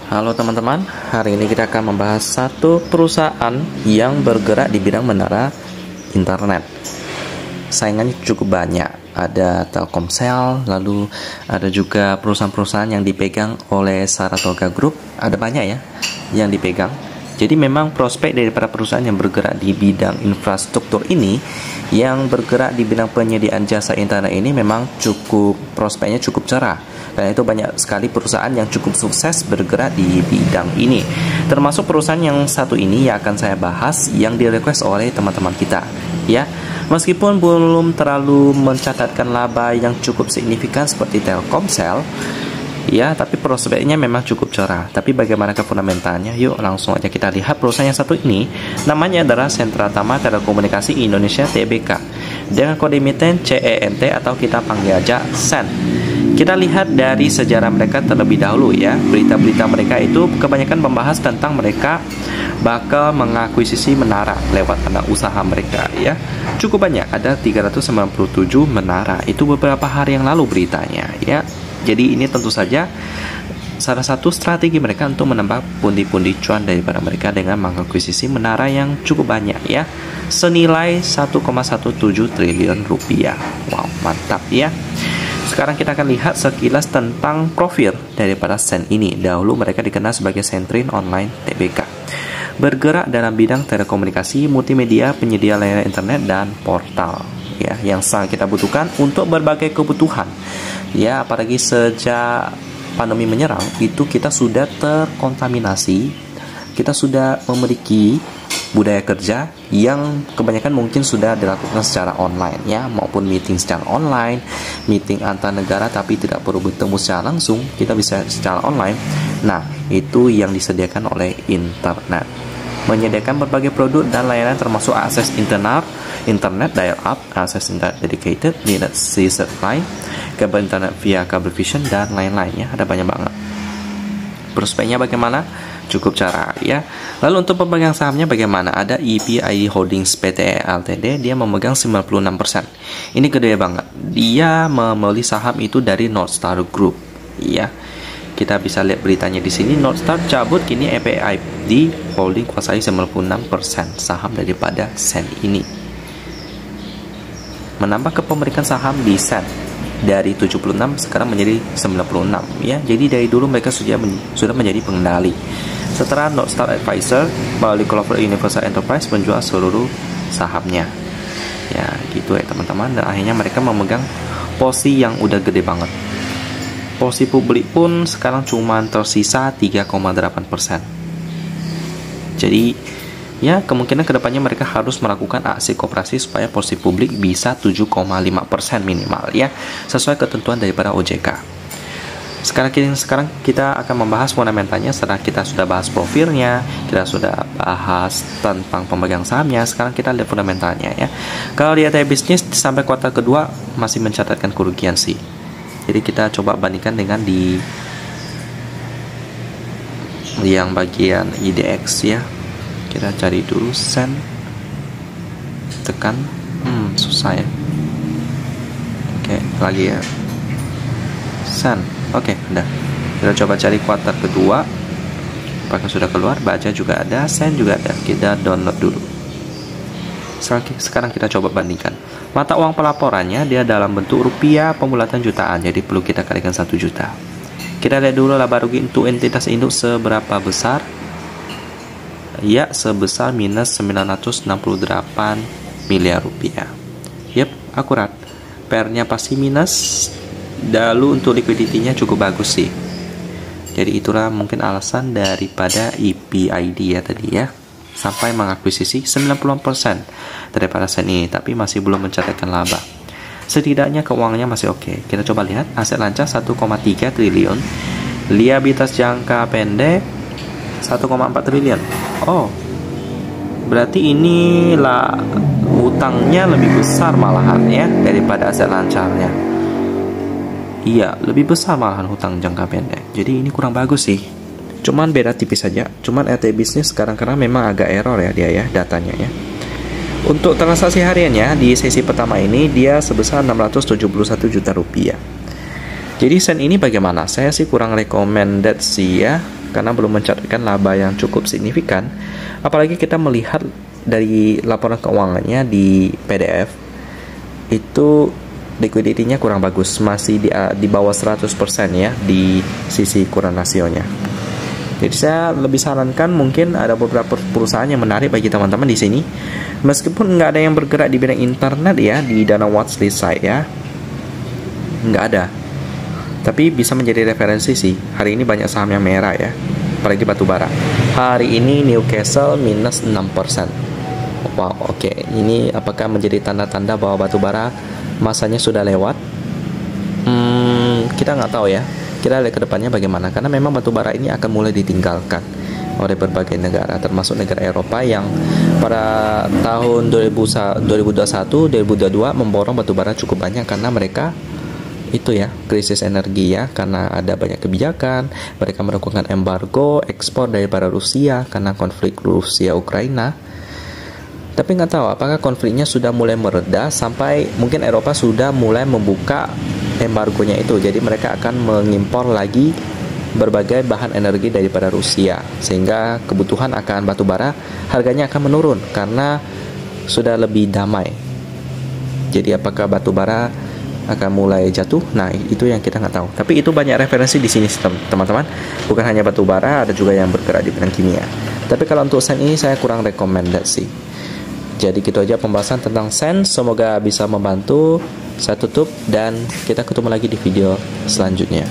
Halo teman-teman, hari ini kita akan membahas satu perusahaan yang bergerak di bidang menara internet. Saingannya cukup banyak, ada Telkomsel, lalu ada juga perusahaan-perusahaan yang dipegang oleh Saratoga Group, ada banyak ya yang dipegang. Jadi memang prospek daripada perusahaan yang bergerak di bidang infrastruktur ini, yang bergerak di bidang penyediaan jasa internet ini memang prospeknya cukup cerah. Karena itu banyak sekali perusahaan yang cukup sukses bergerak di bidang ini. Termasuk perusahaan yang satu ini yang akan saya bahas, yang di-request oleh teman-teman kita. Ya, meskipun belum terlalu mencatatkan laba yang cukup signifikan seperti Telkomsel, ya, tapi prospeknya memang cukup cerah. Tapi bagaimana fundamentalnya? Yuk langsung aja kita lihat perusahaan yang satu ini. Namanya adalah Sentra Tama Telekomunikasi Indonesia Tbk, dengan kode emiten CENT atau kita panggil aja SEN. Kita lihat dari sejarah mereka terlebih dahulu ya. Berita-berita mereka itu kebanyakan membahas tentang mereka bakal mengakuisisi menara lewat anak usaha mereka ya. Cukup banyak, ada 397 menara. Itu beberapa hari yang lalu beritanya ya. Jadi ini tentu saja salah satu strategi mereka untuk menambah pundi-pundi cuan daripada mereka dengan mengakuisisi menara yang cukup banyak ya. Senilai 1,17 triliun rupiah. Wow, mantap ya. Sekarang kita akan lihat sekilas tentang profil daripada SEN ini. Dahulu mereka dikenal sebagai Sentrin Online Tbk. Bergerak dalam bidang telekomunikasi, multimedia, penyedia layanan internet dan portal. Ya, yang sangat kita butuhkan untuk berbagai kebutuhan. Ya, apalagi sejak pandemi menyerang, itu kita sudah terkontaminasi. Kita sudah memiliki budaya kerja yang kebanyakan mungkin sudah dilakukan secara online ya, maupun meeting secara online, meeting antar negara tapi tidak perlu bertemu secara langsung, kita bisa secara online. Nah, itu yang disediakan oleh internet. Menyediakan berbagai produk dan layanan termasuk akses internet dial-up, akses internet dedicated, internet scissor line, kabel internet via kabel vision dan lain-lainnya. Ada banyak banget. Prospeknya bagaimana? Cukup cerah ya. Lalu untuk pemegang sahamnya bagaimana? Ada EPID Holdings Pte Ltd, dia memegang 96%. Ini gede banget. Dia membeli saham itu dari Northstar Group ya. Kita bisa lihat beritanya di sini. Northstar cabut, kini EPID Holding kuasai 96% saham daripada SEN ini. Menambah kepemilikan saham di SEN dari 76 sekarang menjadi 96 ya. Jadi dari dulu mereka sudah menjadi pengendali. Setelah Northstar Advisor melalui Clover Universal Enterprise menjual seluruh sahamnya. Ya, gitu ya teman-teman. Dan akhirnya mereka memegang posisi yang udah gede banget. Posisi publik pun sekarang cuma tersisa 3,8%. Jadi ya, kemungkinan kedepannya mereka harus melakukan aksi koperasi supaya posisi publik bisa 7,5% minimal ya, sesuai ketentuan daripada OJK. Sekarang kita akan membahas fundamentalnya. Setelah kita sudah bahas profilnya, kita sudah bahas tentang pemegang sahamnya, sekarang kita lihat fundamentalnya ya. Kalau lihat dari bisnis sampai kuartal kedua masih mencatatkan kerugian sih. Jadi kita coba bandingkan dengan di yang bagian IDX ya. Kita cari dulu SEN, tekan susah ya. Oke, lagi ya SEN. Oke, udah. Kita coba cari kuartal kedua. Apakah sudah keluar? Baca juga ada, SEN juga ada. Kita download dulu. Sekarang kita coba bandingkan. Mata uang pelaporannya dia dalam bentuk rupiah, pembulatan jutaan. Jadi perlu kita kalikan 1 juta. Kita lihat dulu laba rugi untuk entitas induk seberapa besar. Ya, sebesar minus 968 miliar rupiah. Yep, akurat. PR-nya pasti minus. Lalu untuk liquidity-nya cukup bagus sih. Jadi itulah mungkin alasan daripada EPID ya tadi ya, sampai mengakuisisi 90% daripada SEN ini, tapi masih belum mencatatkan laba. Setidaknya keuangannya masih oke. Kita coba lihat aset lancar 1,3 triliun, liabilitas jangka pendek 1,4 triliun. Oh, berarti inilah utangnya lebih besar malahan ya daripada aset lancarnya. Iya, lebih besar malahan hutang jangka pendek. Jadi ini kurang bagus sih. Cuman beda tipis saja. Cuman RT bisnis sekarang karena memang agak error ya dia ya datanya ya. Untuk transaksi hariannya di sesi pertama ini dia sebesar 671 juta rupiah. Jadi SEN ini bagaimana? Saya sih kurang recommended sih ya. karena belum mencatatkan laba yang cukup signifikan. Apalagi kita melihat dari laporan keuangannya di PDF, itu liquidity-nya kurang bagus, masih di bawah 100% ya di sisi kurang rasionya. Jadi saya lebih sarankan mungkin ada beberapa perusahaan yang menarik bagi teman-teman di sini. Meskipun nggak ada yang bergerak di bidang internet ya di Dana Watchlist saya, nggak ada. Tapi bisa menjadi referensi sih. Hari ini banyak saham yang merah ya, apalagi batubara. Hari ini Newcastle minus 6%. Wow, oke. Ini apakah menjadi tanda-tanda bahwa batubara masanya sudah lewat? Kita nggak tahu ya. Kita lihat ke depannya bagaimana. Karena memang batubara ini akan mulai ditinggalkan oleh berbagai negara, termasuk negara Eropa yang pada tahun 2021-2022 memborong batubara cukup banyak karena mereka itu ya krisis energi ya, karena ada banyak kebijakan. Mereka melakukan embargo ekspor daripada Rusia karena konflik Rusia Ukraina. Tapi nggak tahu apakah konfliknya sudah mulai mereda sampai mungkin Eropa sudah mulai membuka embargonya itu, jadi mereka akan mengimpor lagi berbagai bahan energi daripada Rusia, sehingga kebutuhan akan batubara harganya akan menurun karena sudah lebih damai. Jadi apakah batubara akan mulai jatuh? Nah, itu yang kita nggak tahu. Tapi itu banyak referensi di sini, teman-teman. Bukan hanya batubara, ada juga yang bergerak di bidang kimia. Tapi kalau untuk sen ini saya kurang rekomendasi. Jadi gitu aja pembahasan tentang sen. Semoga bisa membantu. Saya tutup dan kita ketemu lagi di video selanjutnya.